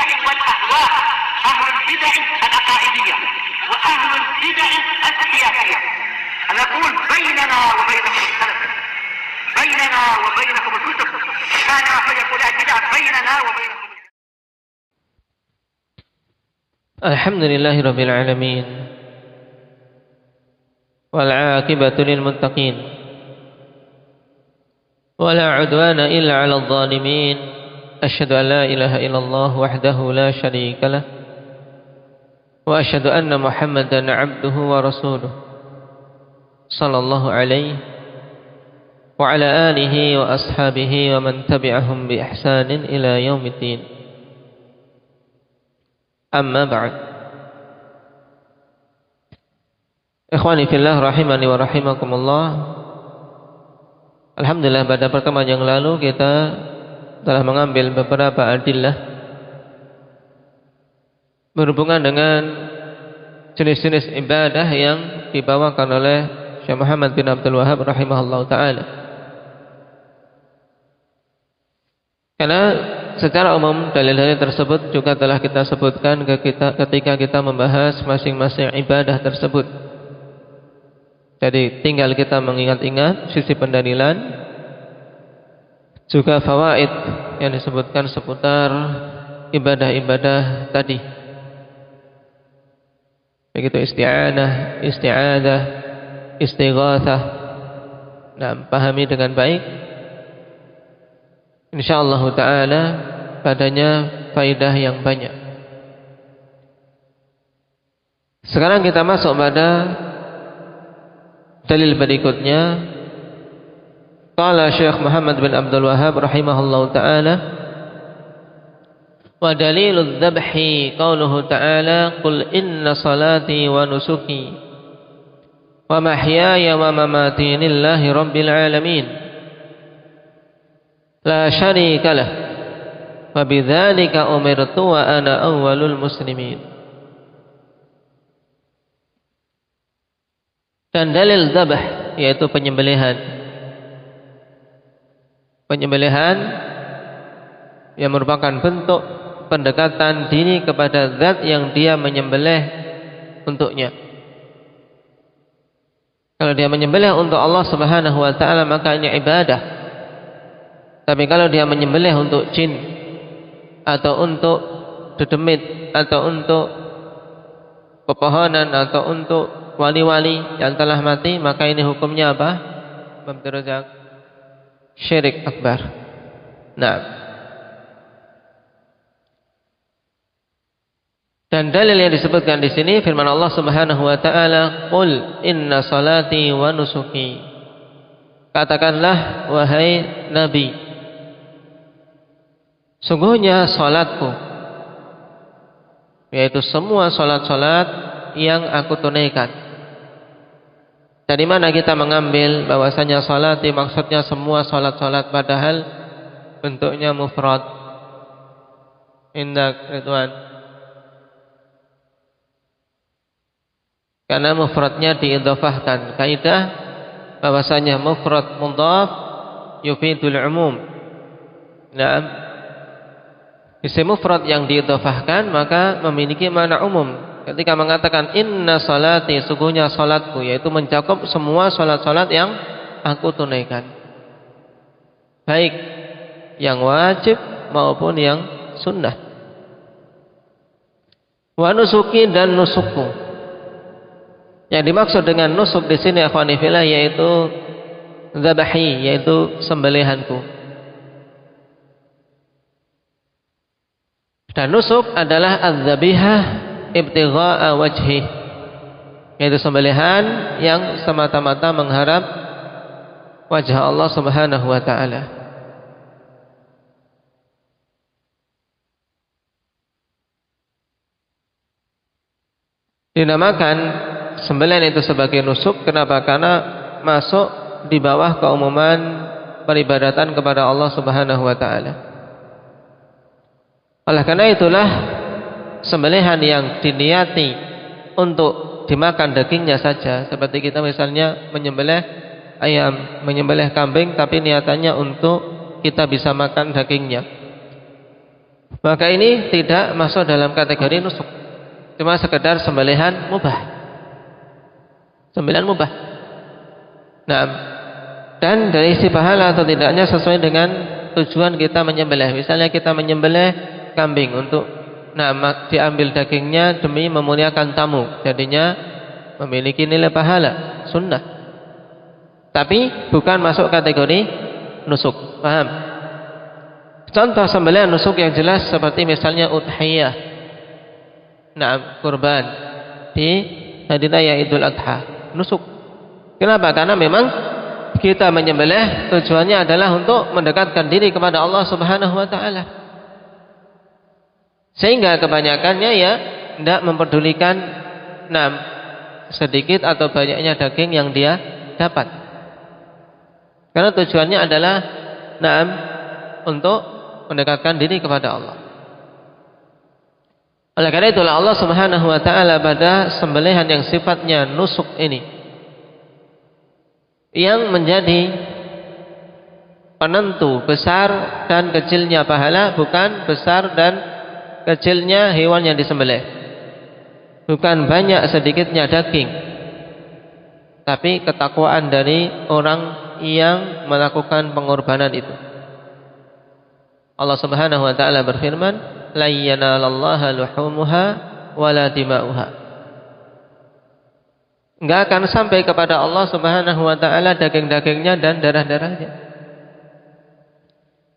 البدع والأهواء، أهل البدع العقائدية وأهل البدع السياسية. نقول بيننا وبينكم السلف، بيننا وبينكم الكتب، كان فيقول البدع بيننا وبينكم. الحمد لله رب العالمين والعاقبة للمتقين ولا عدوان إلا على الظالمين. أشهد أن لا إله إلا الله وحده لا شريك له وأشهد أن محمدا عبده ورسوله صلى الله عليه وعلى آله وأصحابه ومن تبعهم بإحسان إلى يوم الدين. أما بعد. Ikhwani fillah rahimani wa rahimakumullah. Alhamdulillah, pada pertemuan yang lalu kita telah mengambil beberapa adillah berhubungan dengan jenis-jenis ibadah yang dibawakan oleh Syekh Muhammad bin Abdul Wahhab rahimahullah ta'ala. Karena secara umum dalil-dalil tersebut juga telah kita sebutkan ketika kita membahas masing-masing ibadah tersebut. Jadi tinggal kita mengingat-ingat sisi pendalilan, juga fawaid yang disebutkan seputar ibadah-ibadah tadi. Begitu isti'anah, isti'adah, istighatsah. Nah, pahami dengan baik. InsyaAllah ta'ala padanya faidah yang banyak. Sekarang kita masuk pada dalil berikutnya. Qala Syekh Muhammad bin Abdul Wahhab rahimahullahu ta'ala, wa dalilul dzabhi qauluhu ta'ala qul inna salati wa nusuki wa mahyaya wa mamati lillahi rabbil alamin la syarika lah wa bidzalika umirtu wa ana awwalul muslimin. Dan dalil dzabh yaitu penyembelihan yang merupakan bentuk pendekatan diri kepada zat yang dia menyembelih untuknya. Kalau dia menyembelih untuk Allah Subhanahu wa ta'ala maka ini ibadah. Tapi kalau dia menyembelih untuk jin atau untuk dedemit atau untuk pepohonan atau untuk wali-wali yang telah mati, maka ini hukumnya apa? Mubtadi'ah, syirik akbar. Nah, dan dalil yang disebutkan di sini firman Allah Subhanahu wa taala, "Qul inna salati wa nusuki." Katakanlah wahai Nabi, sungguhnya salatku, yaitu semua salat-salat yang aku tunaikan. Dari mana kita mengambil bahwasanya salati maksudnya semua salat-salat, padahal bentuknya mufrad? Indak Ridwan. Karena mufradnya diidhafahkan. Kaidah bahwasanya mufrad mudhaf yufidul umum. Nah, isim mufrad yang diidhafahkan maka memiliki makna umum. Ketika mengatakan inna salati, sungguhnya salatku, yaitu mencakup semua salat-salat yang aku tunaikan, baik yang wajib maupun yang sunnah. Wa nusuki, dan nusukku. Yang dimaksud dengan nusuk di sini akhwani fillah yaitu dzabahi, yaitu sembelihanku. Dan nusuk adalah az-zabihah ibtigha'a wajhi, yaitu sembelihan yang semata-mata mengharap wajah Allah Subhanahu wa ta'ala. Dinamakan sembelihan itu sebagai nusuk. Kenapa? Karena masuk di bawah keumuman peribadatan kepada Allah Subhanahu wa ta'ala. Oleh karena itulah sembelihan yang diniati untuk dimakan dagingnya saja, seperti kita misalnya menyembelih ayam, menyembelih kambing, tapi niatannya untuk kita bisa makan dagingnya. maka ini tidak masuk dalam kategori nusuk, cuma sekedar sembelihan mubah. Sembelihan mubah. Nah, dan dari isi pahala atau tidaknya sesuai dengan tujuan kita menyembelih. Misalnya kita menyembelih kambing untuk diambil dagingnya demi memuliakan tamu, jadinya memiliki nilai pahala sunnah, tapi bukan masuk kategori nusuk. Paham? Contoh sembelihan nusuk yang jelas seperti misalnya udhiyah, kurban di hari raya Idul Adha, nusuk. Kenapa? Karena memang kita menyembelih tujuannya adalah untuk mendekatkan diri kepada Allah Subhanahu wa taala. Sehingga kebanyakannya ya tidak mempedulikan sedikit atau banyaknya daging yang dia dapat. Karena tujuannya adalah untuk mendekatkan diri kepada Allah. Oleh karena itulah Allah Subhanahu wa taala pada sembelihan yang sifatnya nusuk ini yang menjadi penentu besar dan kecilnya pahala bukan besar dan kecilnya hewan yang disembelih, bukan banyak sedikitnya daging, tapi ketakwaan dari orang yang melakukan pengorbanan itu. Allah Subhanahu wa taala berfirman, la yanalallaha luhumuha wala dima'uha. Enggak akan sampai kepada Allah Subhanahu wa taala daging-dagingnya dan darah-darahnya.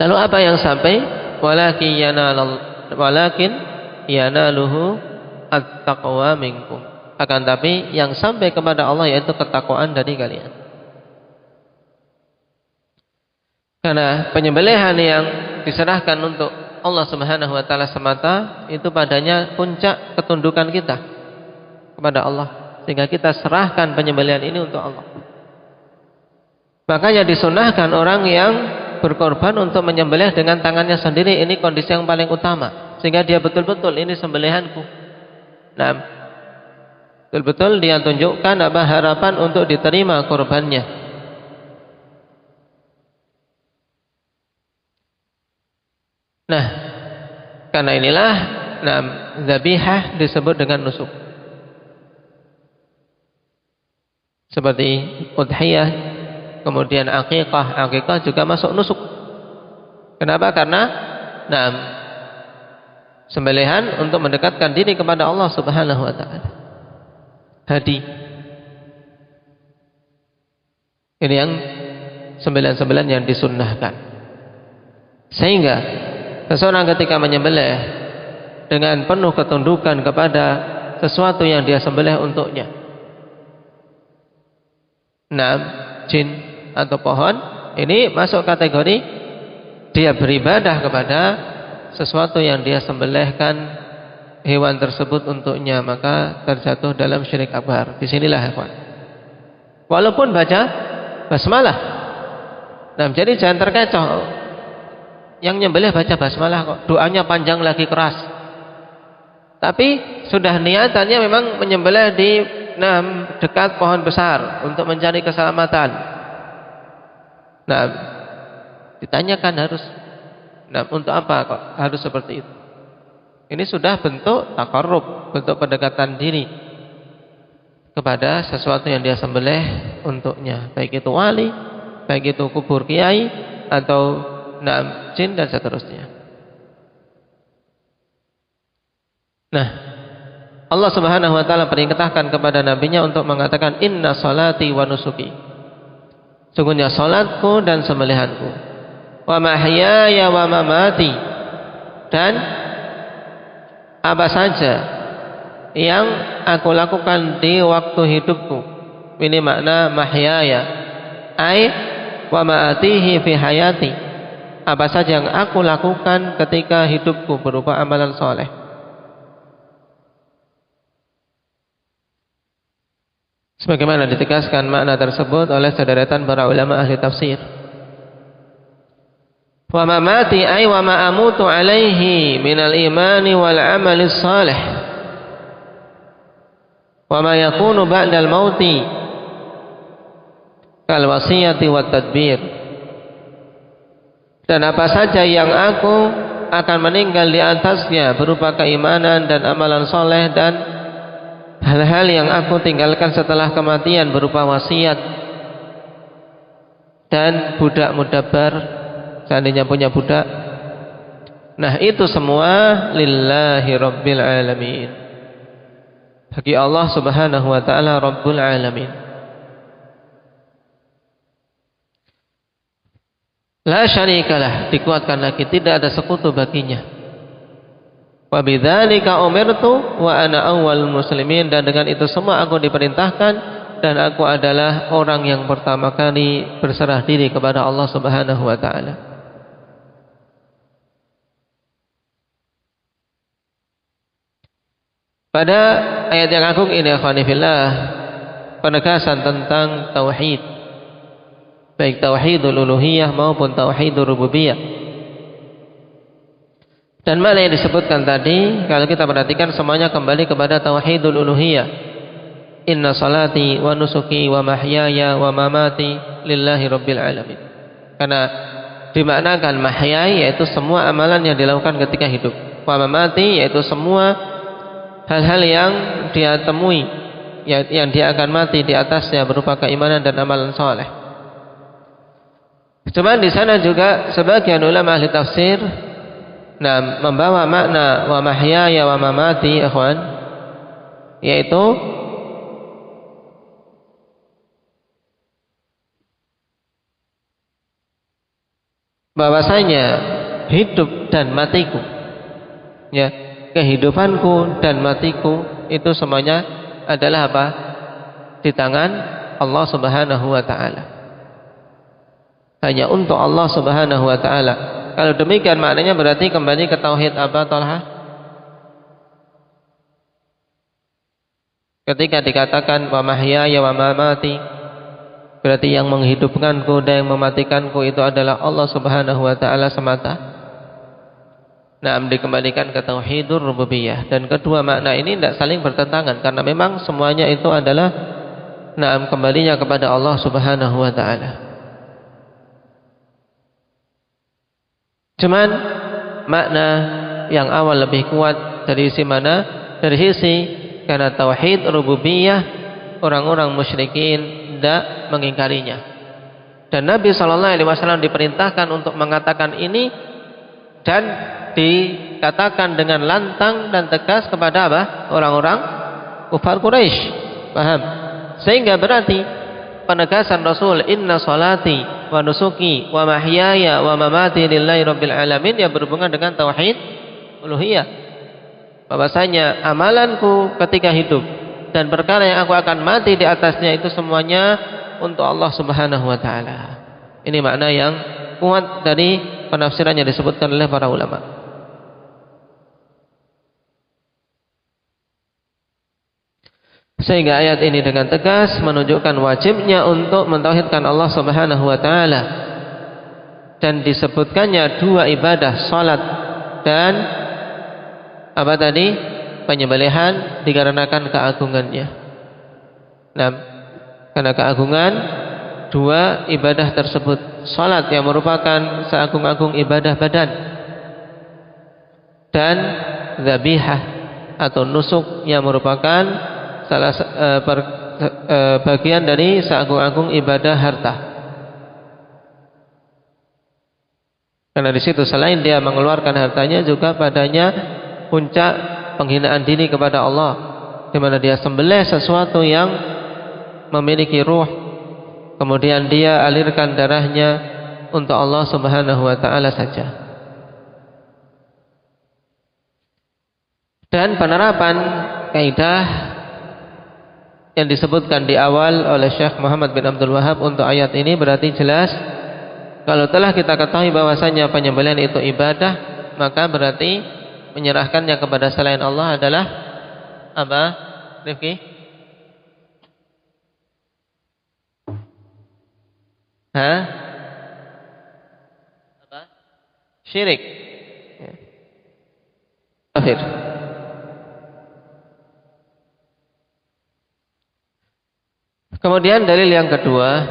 Lalu apa yang sampai? Walakin yanaluhu at-taqwa minkum. Akan tapi yang sampai kepada Allah yaitu ketakwaan dari kalian. Karena penyembelihan yang diserahkan untuk Allah Subhanahu wa taala semata itu padanya puncak ketundukan kita kepada Allah, sehingga kita serahkan penyembelihan ini untuk Allah. Makanya disunahkan orang yang berkorban untuk menyembelih dengan tangannya sendiri. Ini kondisi yang paling utama, sehingga dia betul-betul ini sembelihanku. Betul-betul dia tunjukkan harapan untuk diterima korbannya. Karena inilah dzabihah disebut dengan nusuk. Seperti udhiyah, kemudian aqiqah juga masuk nusuk. Kenapa? Karena sembelihan untuk mendekatkan diri kepada Allah Subhanahu wa taala. Hadi. Ini yang sembelihan-sembelihan yang disunnahkan. Sehingga seseorang ketika menyembelih dengan penuh ketundukan kepada sesuatu yang dia sembelih untuknya, jin atau pohon, ini masuk kategori dia beribadah kepada sesuatu yang dia sembelihkan hewan tersebut untuknya, maka terjatuh dalam syirik akbar. Disinilah hewan. Walaupun baca basmalah, jadi jangan terkecoh. Yang nyembelih baca basmalah kok, doanya panjang lagi keras, tapi sudah niatannya memang menyembelih di dekat pohon besar untuk mencari keselamatan. Ditanyakan harus, untuk apa kok harus seperti itu? Ini sudah bentuk taqarrub, bentuk pendekatan diri kepada sesuatu yang dia sembelih untuknya, baik itu wali, baik itu kubur kiai, atau jin dan seterusnya. Allah Subhanahu wa taala perintahkan kepada nabinya untuk mengatakan inna salati wa nusuki. Sungguhnya salatku dan sembelihanku. Wa mahyaya wa mamati. Dan apa saja yang aku lakukan di waktu hidupku. Ini makna mahyaya. Ai wa ma'atihi fi hayati. Apa saja yang aku lakukan ketika hidupku berupa amalan soleh. Sebagaimana ditegaskan makna tersebut oleh sederetan para ulama ahli tafsir. Wa mamati ay wa ma amutu alaihi minal imani wal amali salih. Wa ma yakunu ba'dal mauti kal wasiyati wat tadbir. Dan apa saja yang aku akan meninggal di atasnya berupa keimanan dan amalan soleh, dan hal-hal yang aku tinggalkan setelah kematian berupa wasiat dan budak mudabbar, seandainya punya budak. Nah, itu semua lillahi rabbil alamin, bagi Allah subhanahu wa ta'ala rabbul alamin. La syarikalah, dikuatkan lagi, tidak ada sekutu baginya. Wa bidzalika umirtu wa ana awwalul muslimin, dan dengan itu semua aku diperintahkan dan aku adalah orang yang pertama kali berserah diri kepada Allah subhanahu wa ta'ala. Pada ayat yang agung ini, akhwani fillah, penegasan tentang tauhid, baik tauhidul uluhiyah maupun tauhidul rububiyah. Dan mana yang disebutkan tadi, kalau kita perhatikan semuanya kembali kepada tauhidul uluhiyah. Inna salati wa nusuki wa mahyaya wa mamati lillahi rabbil alamin. Karena dimaknakan mahyaya yaitu semua amalan yang dilakukan ketika hidup, wa mamati yaitu semua hal-hal yang dia temui, yang dia akan mati di atasnya berupa keimanan dan amalan soleh. Cuma di sana juga sebagian ulama ahli tafsir membawa makna wa mahyaya wa mamati, ikhwan, yaitu bahwasanya hidup dan matiku, ya, kehidupanku dan matiku itu semuanya adalah apa? Di tangan Allah subhanahu wa ta'ala. Hanya untuk Allah subhanahu wa ta'ala. Kalau demikian maknanya berarti kembali ke tauhid apa, Tolha? Ketika dikatakan wa mahyaya wa mamati, berarti yang menghidupkanku dan yang mematikanku itu adalah Allah subhanahu wa ta'ala semata. Dikembalikan ke tauhidur rububiyah. Dan kedua makna ini tidak saling bertentangan, karena memang semuanya itu adalah kembalinya kepada Allah subhanahu wa ta'ala. Cuman makna yang awal lebih kuat dari sisi mana? Dari sisi karena tauhid rububiyah orang-orang musyrikin tidak mengingkarinya. Dan Nabi SAW diperintahkan untuk mengatakan ini dan dikatakan dengan lantang dan tegas kepada apa? Orang-orang kufar Quraisy. Paham? Sehingga berarti penegasan Rasul, inna salati wa nusuki wa mahyaya wa mamati lillahi rabbil alamin, yang berhubungan dengan tauhid uluhiyah. Bahwasanya amalanku ketika hidup dan perkara yang aku akan mati di atasnya itu semuanya untuk Allah subhanahu wa ta'ala. Ini makna yang kuat dari penafsiran yang disebutkan oleh para ulama. Sehingga ayat ini dengan tegas menunjukkan wajibnya untuk mentauhidkan Allah subhanahu wa ta'ala. Dan disebutkannya dua ibadah, salat dan apa tadi? Penyembelihan, dikarenakan keagungannya. Karena keagungan dua ibadah tersebut. Salat yang merupakan seagung-agung ibadah badan, dan dzabihah atau nusuk yang merupakan bagian dari seagung-agung ibadah harta. Karena di situ selain dia mengeluarkan hartanya, juga padanya puncak penghinaan diri kepada Allah, di mana dia sembelih sesuatu yang memiliki ruh, kemudian dia alirkan darahnya untuk Allah subhanahu wa ta'ala saja. Dan penerapan kaidah yang disebutkan di awal oleh Syekh Muhammad bin Abdul Wahab untuk ayat ini berarti jelas, kalau telah kita ketahui bahwasanya penyembelihan itu ibadah, maka berarti menyerahkannya kepada selain Allah adalah apa, Rifki? Apa? Syirik. Kafir. Kemudian dalil yang kedua,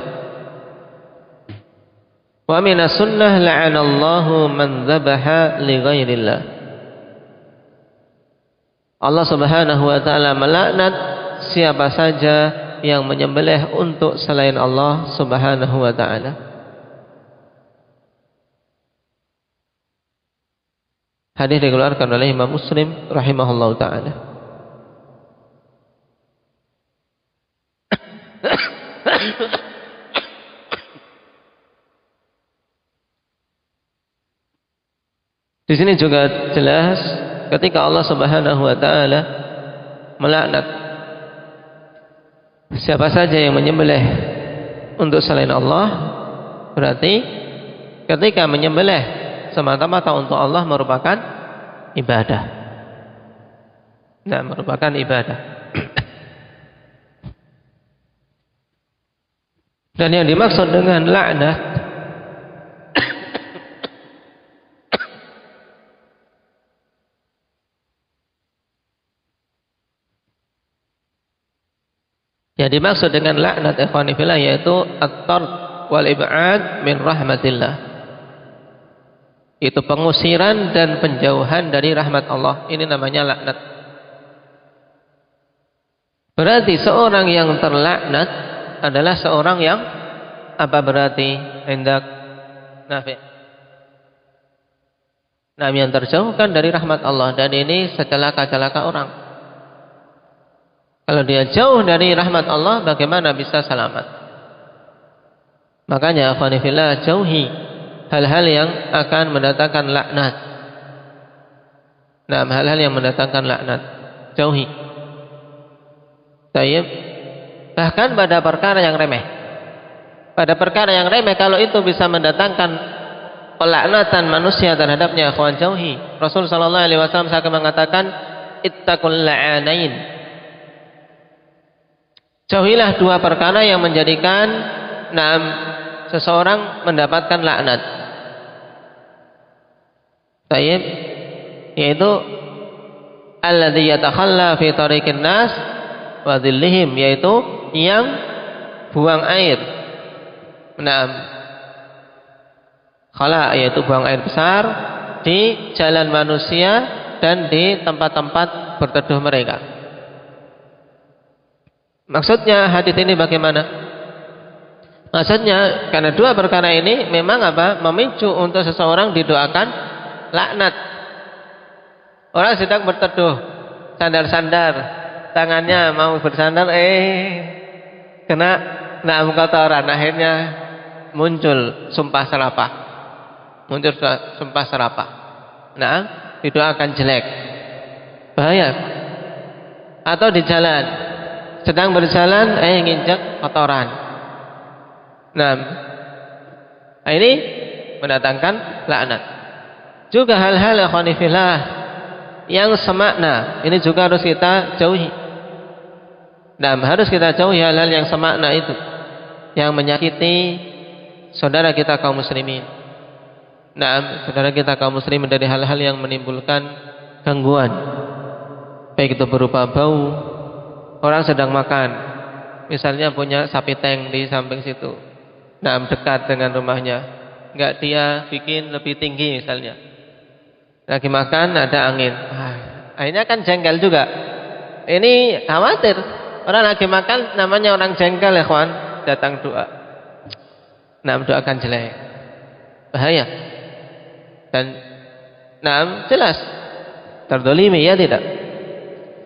Wa minas sunnah la'anallahu man dzabaha li ghairillah. Allah Subhanahu wa taala melaknat siapa saja yang menyembelih untuk selain Allah Subhanahu wa taala. Hadis dikeluarkan oleh Imam Muslim rahimahullahu taala. Di sini juga jelas ketika Allah Subhanahu wa taala melaknat siapa saja yang menyembelih untuk selain Allah, berarti ketika menyembelih semata-mata untuk Allah merupakan ibadah. Nah, merupakan ibadah. Dan yang dimaksud dengan laknat yang dimaksud dengan laknat ikhwani fillah yaitu at-tard wal ib'ad min rahmatillah. Itu pengusiran dan penjauhan dari rahmat Allah. Ini namanya laknat. Berarti seorang yang terlaknat adalah seorang yang apa berarti? Hendak nafi. Nah, yang terjauhkan dari rahmat Allah, dan ini secelaka-celaka orang. Kalau dia jauh dari rahmat Allah, bagaimana bisa selamat? Makanya akhwani fillah, jauhi hal-hal yang akan mendatangkan laknat. Nah, hal-hal yang mendatangkan laknat, jauhi. Tayyib. Bahkan pada perkara yang remeh. Pada perkara yang remeh, kalau itu bisa mendatangkan pelaknatan manusia terhadapnya, akhwan, jauhi. Rasul sallallahu alaihi wasallam saya mengatakan, ittaqul la'anain. Jauhilah dua perkara yang menjadikan seseorang mendapatkan laknat. Tayyib, yaitu alladzi yatakhalla fi tariqin nas wa dhillihim, yaitu yang buang air. Khala, yaitu buang air besar di jalan manusia dan di tempat-tempat berteduh mereka. Maksudnya hadis ini bagaimana? Maksudnya karena dua perkara ini memang apa? Memicu untuk seseorang didoakan laknat. Orang sedang berteduh, sandar-sandar, tangannya mau bersandar, kena kotoran, akhirnya muncul sumpah serapah. Muncul sumpah serapah. Nah, didoakan jelek. Bahaya. Atau di jalan, sedang berjalan, nginjek kotoran. Nah, ini mendatangkan laknat. Juga hal-hal ikhwanifillah yang semakna, ini juga harus kita jauhi. Nah, harus kita jauhi hal-hal yang semakna itu, yang menyakiti saudara kita kaum muslimin. Nah, saudara kita kaum muslimin dari hal-hal yang menimbulkan gangguan, baik itu berupa bau. Orang sedang makan, misalnya punya sapi tank di samping situ, dekat dengan rumahnya, enggak dia bikin lebih tinggi misalnya. Lagi makan ada angin, akhirnya kan jengkel juga. Ini khawatir, orang lagi makan namanya orang jengkel ya kawan, datang doa. Doakan jelek, bahaya. Dan jelas terdolimi, ya tidak?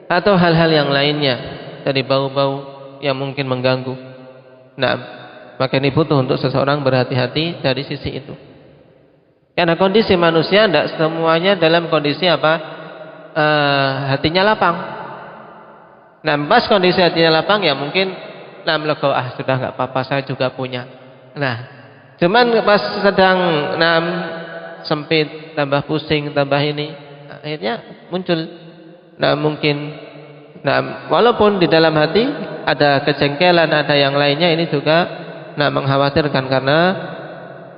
Atau hal-hal yang lainnya dari bau-bau yang mungkin mengganggu. Maka ini butuh untuk seseorang berhati-hati dari sisi itu. Karena kondisi manusia tidak semuanya dalam kondisi apa? Hatinya lapang. Pas kondisi hatinya lapang ya mungkin lega, sudah nggak apa-apa, saya juga punya. Cuman pas sedang sempit, tambah pusing, tambah ini, akhirnya muncul mungkin. Walaupun di dalam hati ada kejengkelan, ada yang lainnya, ini juga mengkhawatirkan, karena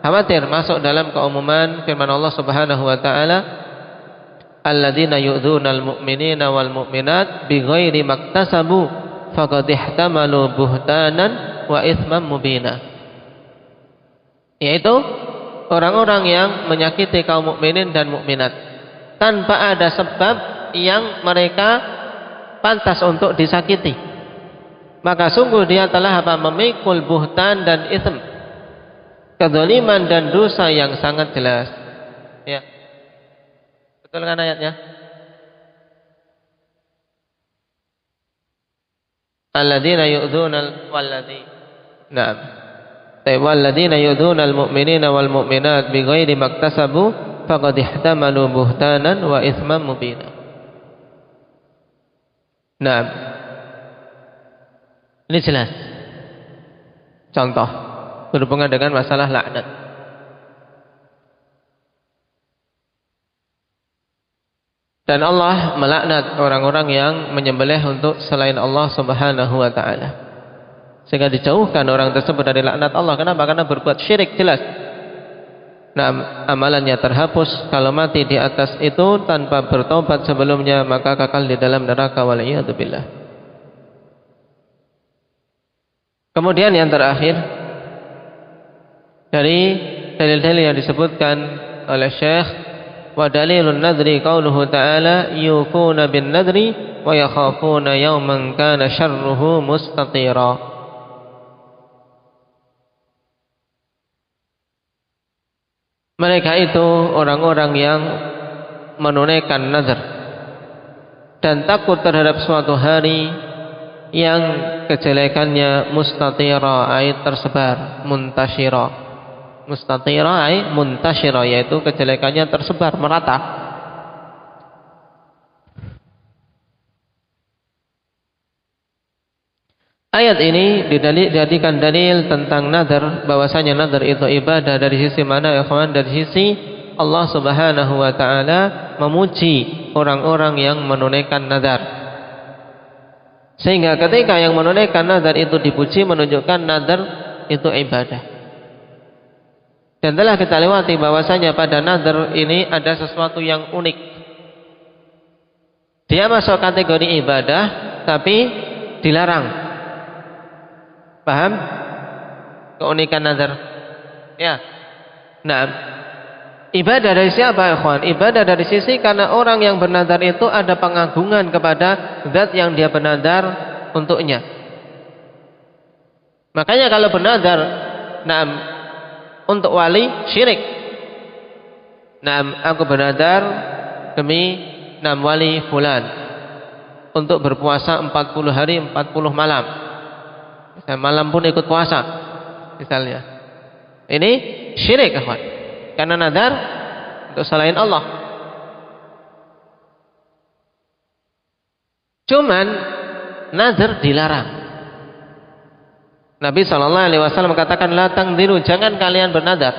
khawatir masuk dalam keumuman firman Allah Subhanahu wa taala, alladzina yu'dzunal mu'minina wal mu'minat bighairi maktasabu faqad ihtamalu buhtanan wa itsman mubina. yaitu orang-orang yang menyakiti kaum mukminin dan mukminat tanpa ada sebab yang mereka pantas untuk disakiti, maka sungguh dia telah memikul buhtan dan itsm, kezaliman dan dosa yang sangat jelas. Ya, betul kan ayatnya? Alladzina yu'dzunal walladzina yu'dzunal mu'minina wal mu'minat bighairi maktasabu faqad ihtamalu buhtanan wa itsman mubina. Nah, ini jelas. Contoh berhubungan dengan masalah laknat. Dan Allah melaknat orang-orang yang menyembelih untuk selain Allah Subhanahu wa taala. Sehingga dijauhkan orang tersebut dari laknat Allah. Kenapa? Karena berbuat syirik jelas. Nah, amalannya terhapus. Kalau mati di atas itu tanpa bertobat sebelumnya, maka kekal di dalam neraka, wal'iyadu billah. Kemudian yang terakhir dari dalil-dalil yang disebutkan oleh Syekh, wa dalilun nadri qauluhu ta'ala yufuna bin nadri wa yakhafuna yawman kana syarruhu mustatira. Mereka itu orang-orang yang menunaikan nazar dan takut terhadap suatu hari yang kejelekannya mustatira, ay tersebar, muntashira. Mustatira ay muntashira, yaitu kejelekannya tersebar merata. Ayat ini dijadikan dalil tentang nazar, bahwasanya nazar itu ibadah dari sisi mana ya kawan? Dari sisi Allah Subhanahu wa taala memuji orang-orang yang menunaikan nazar. Sehingga ketika yang menunaikan nazar itu dipuji, menunjukkan nazar itu ibadah. Dan telah kita lewati bahwasanya pada nazar ini ada sesuatu yang unik. Dia masuk kategori ibadah tapi dilarang. Paham? Keunikan nazar. Ya. Nah, ibadah dari siapa, ikhwan? Ibadah dari sisi karena orang yang bernazar itu ada pengagungan kepada zat yang dia bernazar untuknya. Makanya kalau bernazar, nah, untuk wali syirik. Nah, aku bernazar demi wali fulan untuk berpuasa 40 hari 40 malam. Malam pun ikut puasa misalnya. Ini syirik, kawan. Karena nazar untuk selain Allah. Cuman nazar dilarang. Nabi SAW katakan, la tangdiru, jangan kalian bernazar.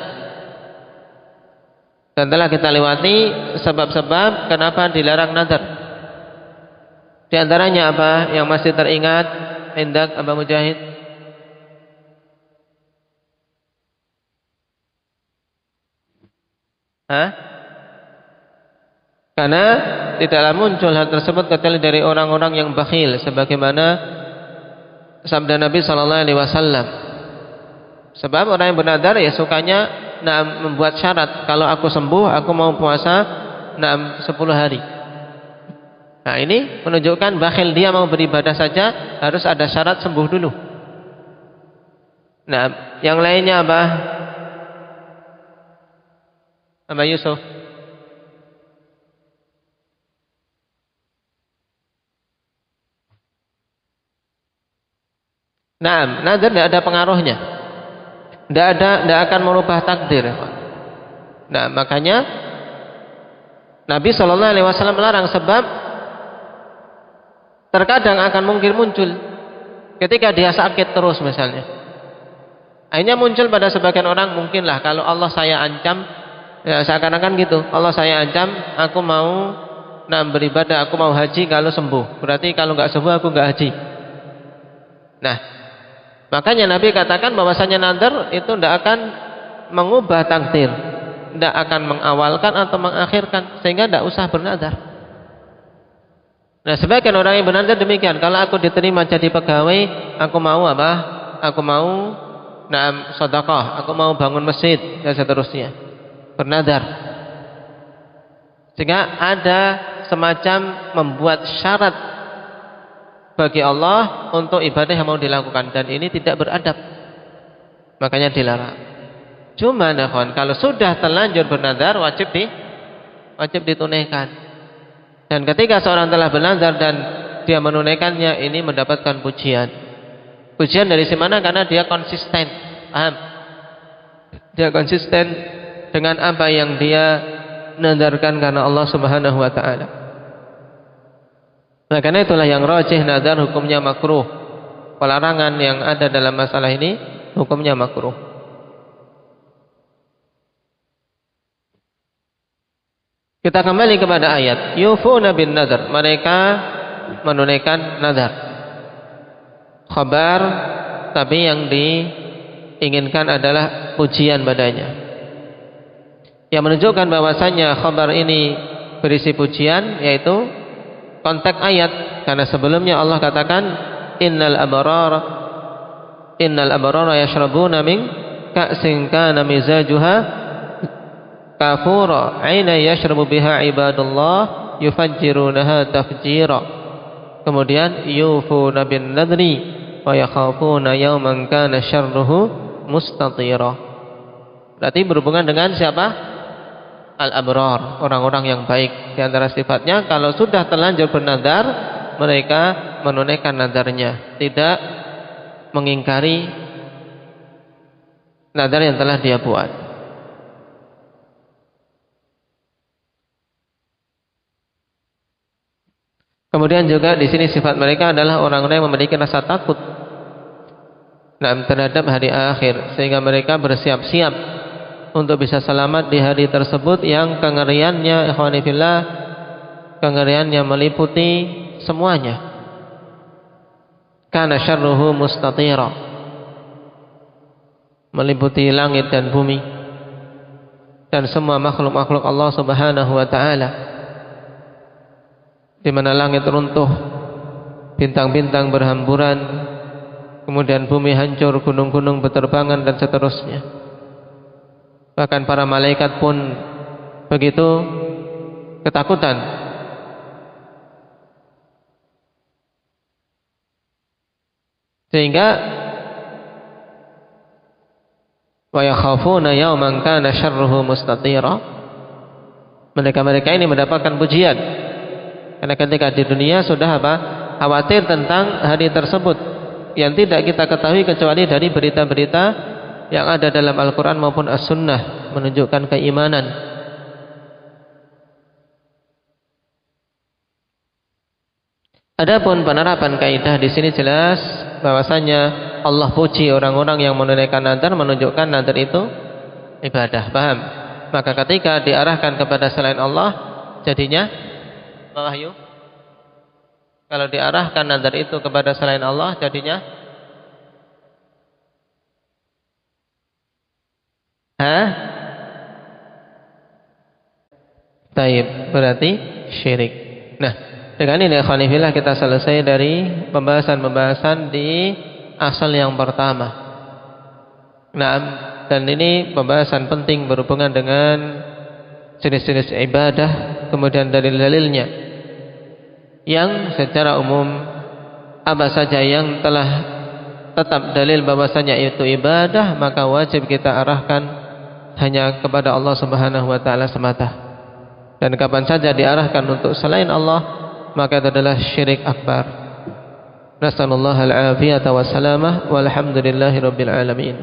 Dan telah kita lewati sebab-sebab kenapa dilarang nazar. Di antaranya apa yang masih teringat? Indak Aba Mujahid. Karena tidaklah muncul hal tersebut kecuali dari orang-orang yang bakhil, sebagaimana sabda Nabi SAW. Sebab orang yang bernazar ya sukanya membuat syarat, kalau aku sembuh aku mau puasa 10 hari. Nah, ini menunjukkan bakhil, dia mau beribadah saja harus ada syarat sembuh dulu. Nah, yang lainnya apa? Aba Yusuf. Nah, nazar tidak ada pengaruhnya. Tidak akan merubah takdir. Nah, makanya Nabi SAW melarang, sebab terkadang akan mungkin muncul ketika dia sakit terus misalnya. Akhirnya muncul pada sebagian orang, mungkinlah kalau Allah saya ancam, ya seakan-akan gitu, Allah saya ancam, aku mau beribadah, aku mau haji kalau sembuh. Berarti kalau nggak sembuh aku nggak haji. Nah, makanya Nabi katakan bahwasanya nazar itu tidak akan mengubah takdir, tidak akan mengawalkan atau mengakhirkan, sehingga tidak usah bernazar. Nah, sebagian orang yang bernazar demikian, kalau aku diterima jadi pegawai, aku mau apa? Aku mau sedekah, aku mau bangun masjid dan seterusnya. Bernadar. Sehingga ada semacam membuat syarat bagi Allah untuk ibadah yang mau dilakukan, dan ini tidak beradab. Makanya dilarang. Cuma kalau sudah terlanjur bernadar wajib ditunaikan. Dan ketika seorang telah bernadar dan dia menunaikannya, ini mendapatkan pujian. Pujian dari mana? Karena dia konsisten. Paham? Dia konsisten dengan apa yang dia nadarkan karena Allah Subhanahu wa taala. Nah, karena itulah yang rajih, nadar hukumnya makruh. Pelarangan yang ada dalam masalah ini hukumnya makruh. Kita kembali kepada ayat. Yufuna bin nadar. Mereka menunaikan nadar. Khabar, tapi yang diinginkan adalah pujian padanya. Yang menunjukkan bahwasanya khabar ini berisi pujian, yaitu konteks ayat, karena sebelumnya Allah katakan innal abrara yashrabuna min ka'sin kana mizajuha kafura 'aina yashrabu biha ibadullah yufajjirunaha tafjira. Kemudian yufuna bin nadri wa yakhafuna yawman kana syarruhu mustatira. Berarti berhubungan dengan siapa? Al-abrar, orang-orang yang baik. Di antara sifatnya, kalau sudah terlanjur bernadar, mereka menunaikan nadarnya, tidak mengingkari nadar yang telah dia buat. Kemudian juga di sini sifat mereka adalah orang-orang yang memiliki rasa takut terhadap hari akhir, sehingga mereka bersiap-siap untuk bisa selamat di hari tersebut yang kengeriannya, ikhwani fillah, kengeriannya meliputi semuanya. Kana syarruhu mustatira, meliputi langit dan bumi dan semua makhluk-makhluk Allah Subhanahu wa taala. Di mana langit runtuh, bintang-bintang berhamburan, kemudian bumi hancur, gunung-gunung berterbangan dan seterusnya. Bahkan para malaikat pun begitu ketakutan. Sehingga wa yakhafuna yawman kana syarruhu mustatira. Mereka ini mendapatkan pujian. Karena ketika di dunia sudah khawatir tentang hari tersebut yang tidak kita ketahui kecuali dari berita-berita yang ada dalam Al-Quran maupun As-Sunnah menunjukkan keimanan. Adapun penerapan kaidah di sini jelas bahwasanya Allah puji orang-orang yang menunaikan nadar, menunjukkan nadar itu ibadah. Paham? Maka ketika diarahkan kepada selain Allah, jadinya wahyu. Kalau diarahkan nadar itu kepada selain Allah, jadinya taib, berarti syirik. Nah, dengan ini ikhwani fillah kita selesai dari pembahasan di asal yang pertama. Nah, dan ini pembahasan penting berhubungan dengan jenis-jenis ibadah, kemudian dalil-dalilnya, yang secara umum apa saja yang telah tetap dalil bahwasanya itu ibadah, maka wajib kita arahkan hanya kepada Allah Subhanahu wa taala semata. Dan kapan saja diarahkan untuk selain Allah, maka itu adalah syirik akbar. Nasallallahu al-afiyata wassalamah walhamdulillahi rabbil alamin.